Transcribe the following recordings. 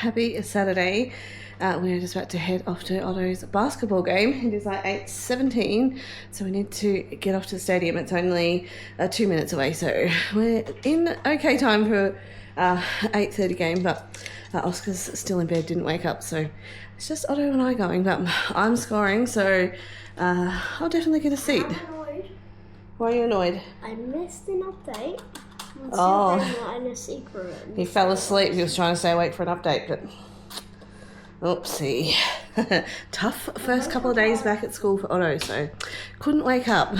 happy Saturday. We're just about to head off to Otto's basketball game. It is like 8:17, so we need to get off to the stadium. It's only 2 minutes away, so we're in okay time for 8:30 game, but Oscar's still in bed, didn't wake up, so it's just Otto and I going, but I'm scoring, so I'll definitely get a seat. I'm annoyed. Why are you annoyed? I missed an update. Oh. I'm in a secret room. He fell asleep. He was trying to stay awake for an update, but oopsie. Tough first couple of days back at school for Otto, so couldn't wake up.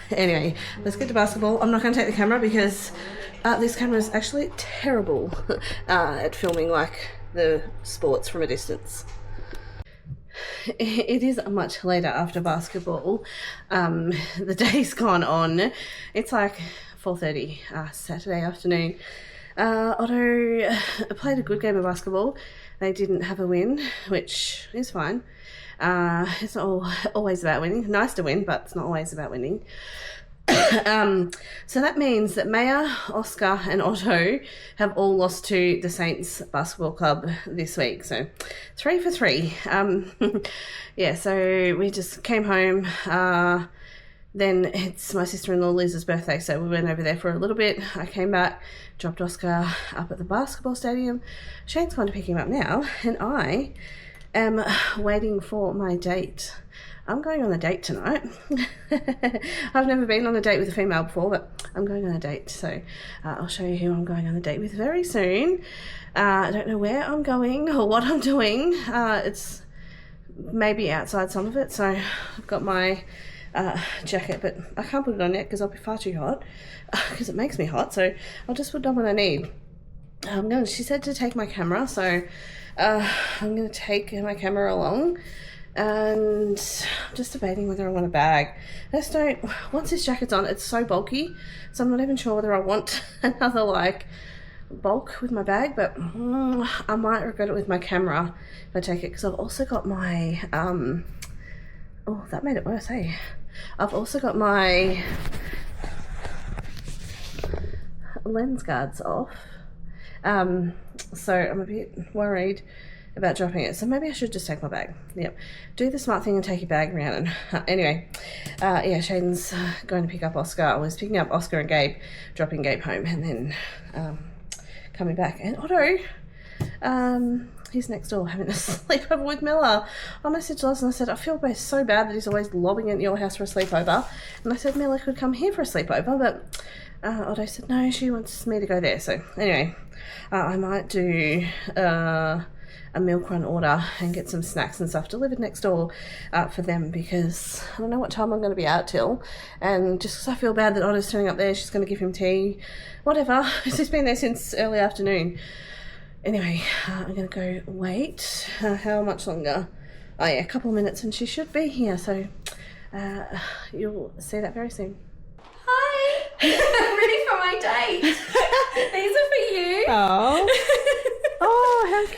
Anyway, let's get to basketball. I'm not going to take the camera because this camera is actually terrible at filming like the sports from a distance. It is much later after basketball. The day's gone on. It's like 4:30 Saturday afternoon. Otto played a good game of basketball. They didn't have a win, which is fine. It's not always about winning. Nice to win, but it's not always about winning. So that means that Maya, Oscar and Otto have all lost to the Saints Basketball Club this week. So 3 for 3. Yeah, so we just came home. Then it's my sister-in-law Liz's birthday, so we went over there for a little bit. I came back, dropped Oscar up at the basketball stadium. Shane's gone to pick him up now, and I am waiting for my date. I'm going on a date tonight. I've never been on a date with a female before, but I'm going on a date, so I'll show you who I'm going on a date with very soon. I don't know where I'm going or what I'm doing. It's maybe outside some of it, so I've got my jacket, but I can't put it on yet because I'll be far too hot because it makes me hot, so I'll just put on what I need. She said to take my camera, so I'm going to take my camera along, and I'm just debating whether I want a bag. Once this jacket's on, it's so bulky, so I'm not even sure whether I want another like bulk with my bag, but I might regret it with my camera if I take it, because I've also got my oh, that made it worse, hey. I've also got my lens guards off, so I'm a bit worried about dropping it, so maybe I should just take my bag. Yep, do the smart thing and take your bag, Rhiannon. Anyway, yeah, Shaden's going to pick up Oscar. I was picking up Oscar and Gabe, dropping Gabe home, and then coming back. And Otto, he's next door having a sleepover with Miller. I messaged Loz and I said, I feel so bad that he's always lobbing at your house for a sleepover. And I said Miller could come here for a sleepover, but Otto said no, she wants me to go there. So anyway, I might do a milk run order and get some snacks and stuff delivered next door for them, because I don't know what time I'm going to be out till, and just because I feel bad that Otto's turning up there, she's going to give him tea, whatever. She's been there since early afternoon. Anyway, I'm going to go wait. How much longer? Oh yeah, a couple of minutes and she should be here, so you'll see that very soon. Hi! I'm ready for my date. These are for you. Oh, oh, how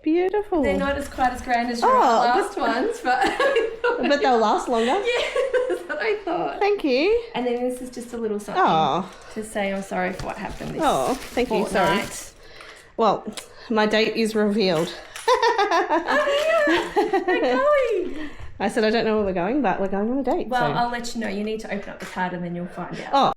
beautiful. They're not quite as grand as your last ones, but but they'll last longer. Yeah, that's what I thought. Thank you. And then this is just a little something to say I'm sorry for what happened this thank you. fortnight. Sorry. Well, my date is revealed. Oh yeah, we're going. I said I don't know where we're going, but we're going on a date. Well, so. I'll let you know. You need to open up the card and then you'll find out. Oh.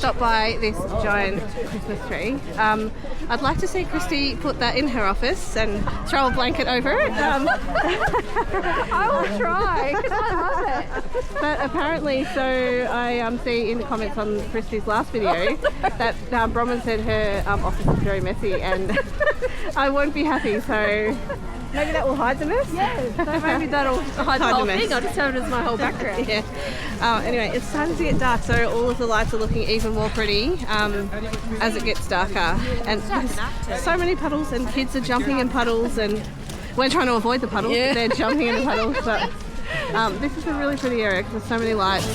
stopped by this giant Christmas tree. I'd like to see Christy put that in her office and throw a blanket over it. I will try because I love it. But apparently, so I see in the comments on Christy's last video that Bronwyn said her office is very messy and I won't be happy, so maybe that will hide the mess? Yes, so maybe that'll hide the whole mess. thing. I'll just have it as my whole background. Yeah. Anyway, it's starting to get dark, so all of the lights are looking even more pretty as it gets darker. And there's so many puddles, and kids are jumping in puddles, and we're trying to avoid the puddles, but they're jumping in the puddles. But this is a really pretty area because there's so many lights.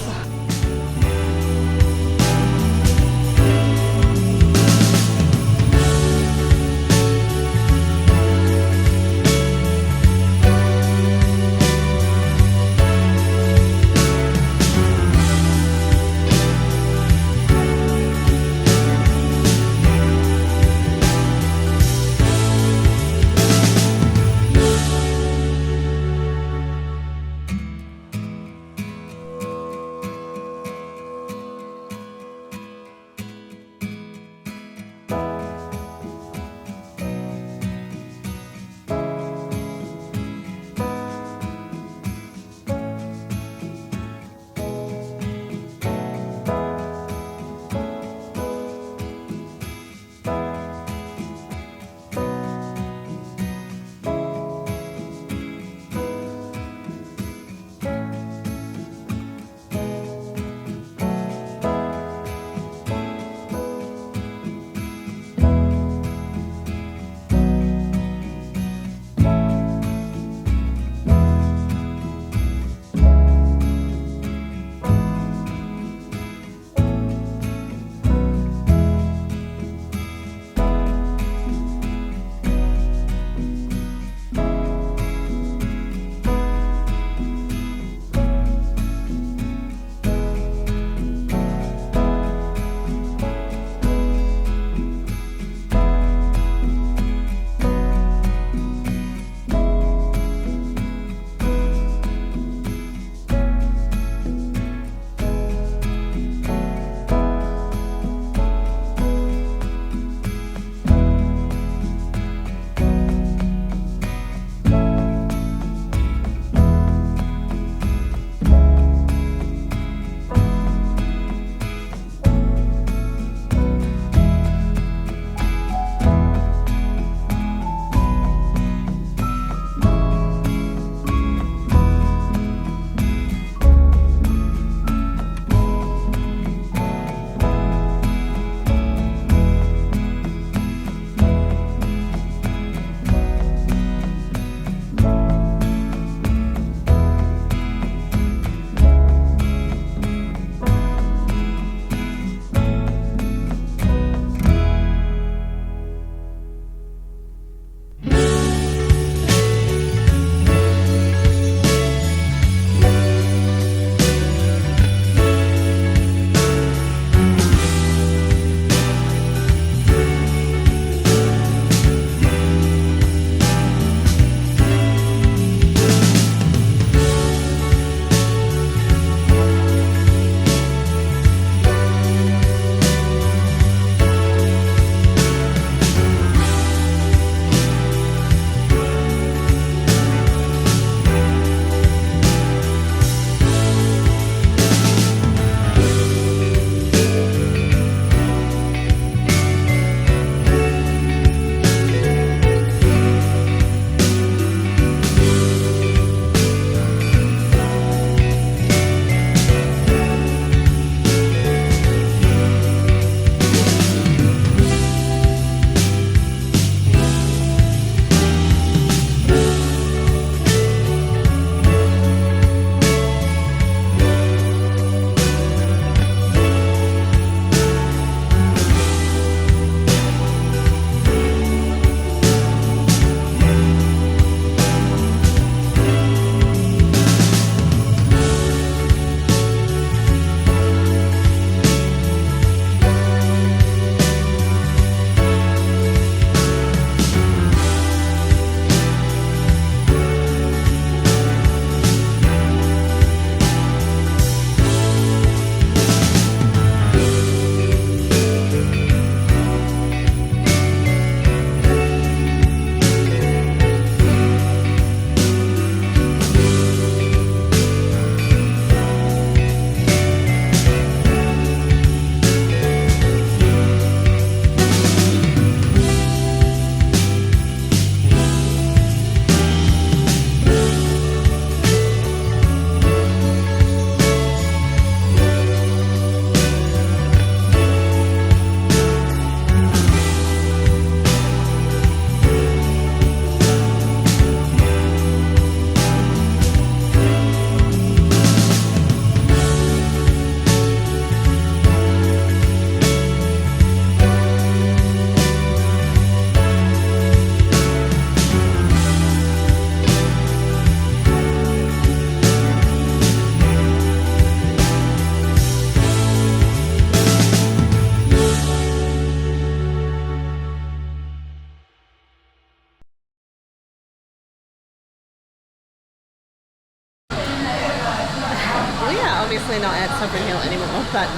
we are obviously not at Suffering Hill anymore, but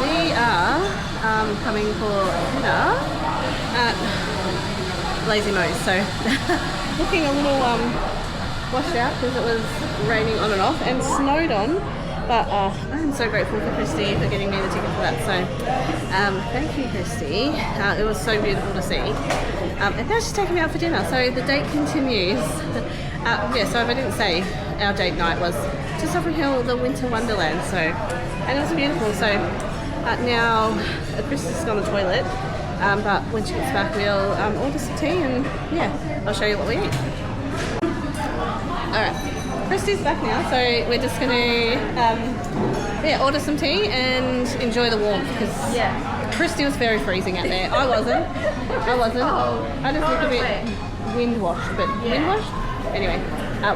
we are coming for dinner at Lazy Mo's. So looking a little washed out because it was raining on and off and snowed on. But I'm so grateful for Christy for getting me the ticket for that. So thank you, Christy. It was so beautiful to see. And now she's taking me out for dinner. So the date continues. Yeah, so if I didn't say, our date night was to Suffering Hill, the winter wonderland. So, and it was beautiful. So now Christy's gone to the toilet. But when she gets back, we'll order some tea and yeah, I'll show you what we eat. Alright, Christy's back now, so we're just going to order some tea and enjoy the warmth because Christy was very freezing out there. I wasn't. I just look a bit wind washed, but wind washed? Anyway,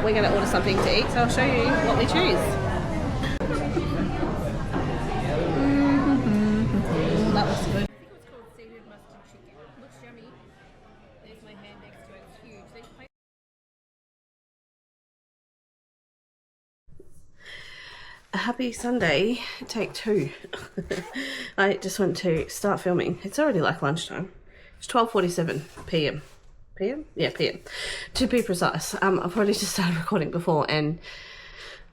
we're going to order something to eat, so I'll show you what we choose. That was good. Happy Sunday, take 2. I just went to start filming. It's already like lunchtime. It's 12:47 p.m. p.m. Yeah, p.m. to be precise. I've already just started recording before and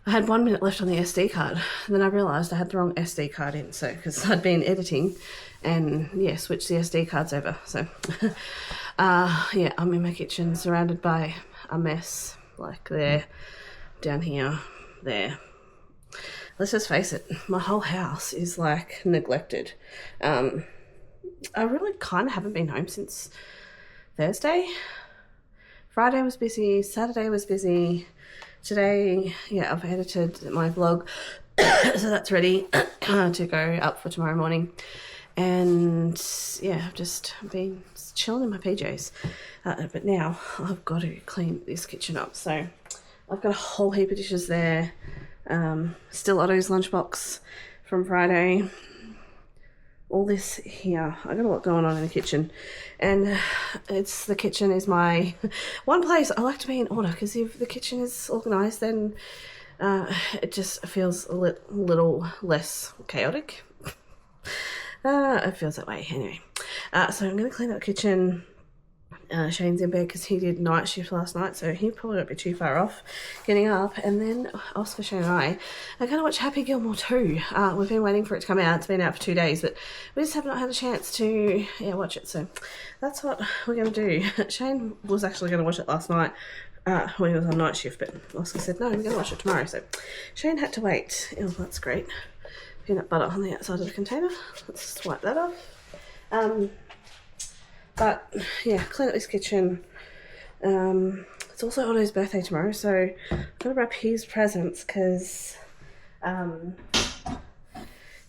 I had 1 minute left on the SD card. And then I realised I had the wrong SD card in, so because I'd been editing and yeah, switched the SD cards over. So yeah, I'm in my kitchen surrounded by a mess, like there, down here, there. Let's just face it, my whole house is like neglected. I really kind of haven't been home since Thursday. Friday was busy, Saturday was busy. Today, yeah, I've edited my vlog, so that's ready to go up for tomorrow morning. And yeah, I've just been chilling in my PJs. But now I've got to clean this kitchen up. So I've got a whole heap of dishes there. Still Otto's lunchbox from Friday. All this here. I got a lot going on in the kitchen, and the kitchen is my one place I like to be in order, because if the kitchen is organised, then it just feels a little less chaotic. It feels that way anyway. So I'm going to clean up the kitchen. Shane's in bed because he did night shift last night, so he probably won't be too far off getting up. And then Oscar, Shane and I are going to watch Happy Gilmore 2. We've been waiting for it to come out. It's been out for 2 days, but we just have not had a chance to watch it. So that's what we're going to do. Shane was actually going to watch it last night when he was on night shift, but Oscar said no, we're going to watch it tomorrow. So Shane had to wait. Oh, that's great. Peanut butter on the outside of the container. Let's just wipe that off. But yeah, clean up this kitchen. It's also Otto's birthday tomorrow, so I'm going to wrap his presents because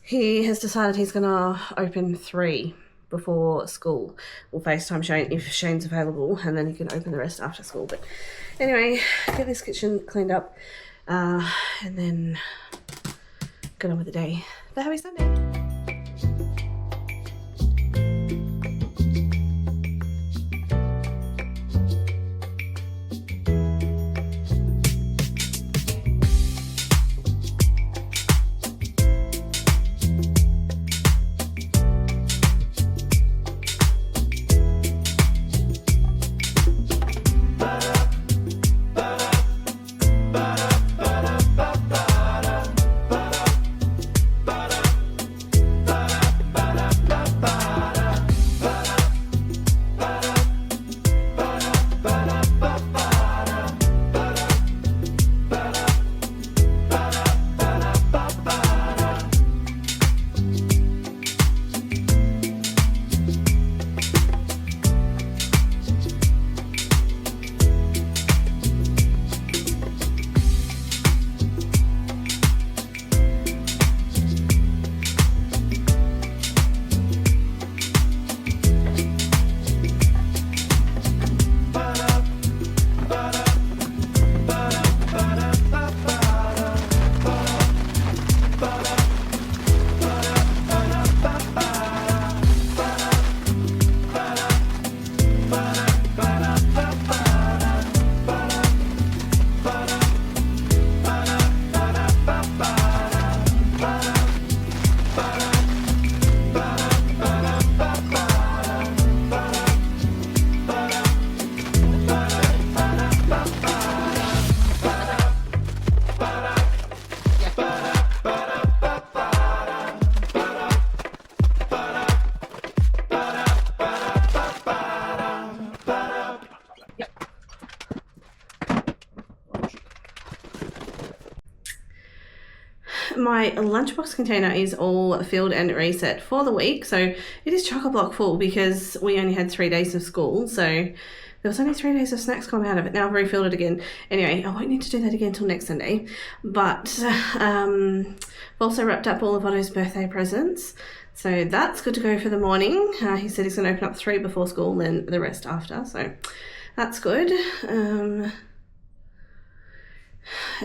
he has decided he's going to open 3 before school. We'll FaceTime Shane if Shane's available, and then he can open the rest after school. But anyway, get this kitchen cleaned up and then get on with the day. But happy Sunday. my lunchbox container is all filled and reset for the week. So it is chock-a-block full because we only had 3 days of school. So there was only 3 days of snacks come out of it. Now I've refilled it again. Anyway, I won't need to do that again until next Sunday. But we've also wrapped up all of Otto's birthday presents. So that's good to go for the morning. He said he's going to open up 3 before school and the rest after. So that's good.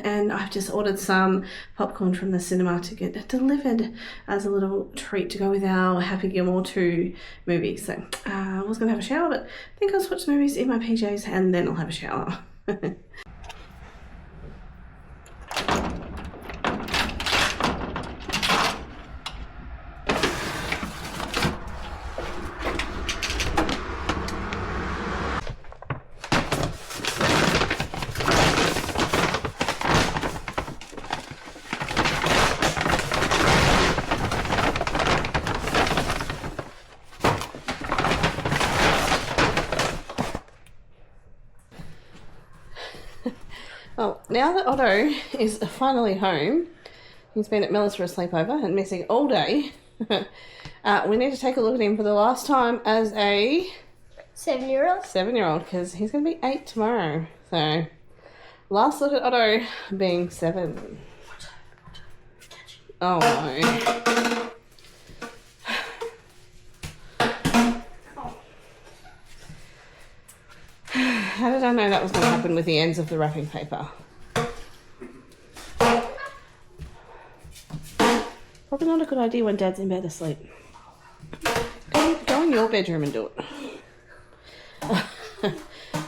And I've just ordered some popcorn from the cinema to get delivered as a little treat to go with our Happy Gilmore 2 movie. So I was going to have a shower, but I think I'll just watch movies in my PJs and then I'll have a shower. Oh, now that Otto is finally home, he's been at Mella's for a sleepover and missing all day. We need to take a look at him for the last time as a 7-year-old? 7-year-old, because he's going to be 8 tomorrow. So, last look at Otto being 7. Oh no. How did I know that was going to happen with the ends of the wrapping paper? Probably not a good idea when Dad's in bed asleep. Go in your bedroom and do it.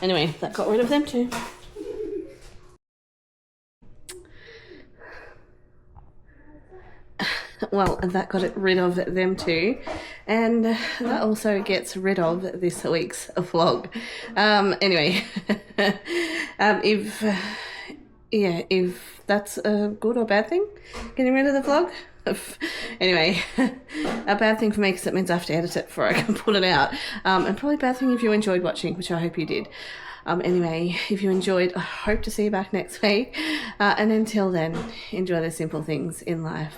Anyway, that got rid of them too. Well, that got rid of them too, and that also gets rid of this week's vlog. Anyway, if that's a good or bad thing, getting rid of the vlog. Anyway, a bad thing for me because it means I have to edit it before I can put it out, and probably a bad thing if you enjoyed watching, which I hope you did. Anyway, if you enjoyed, I hope to see you back next week, and until then, enjoy the simple things in life.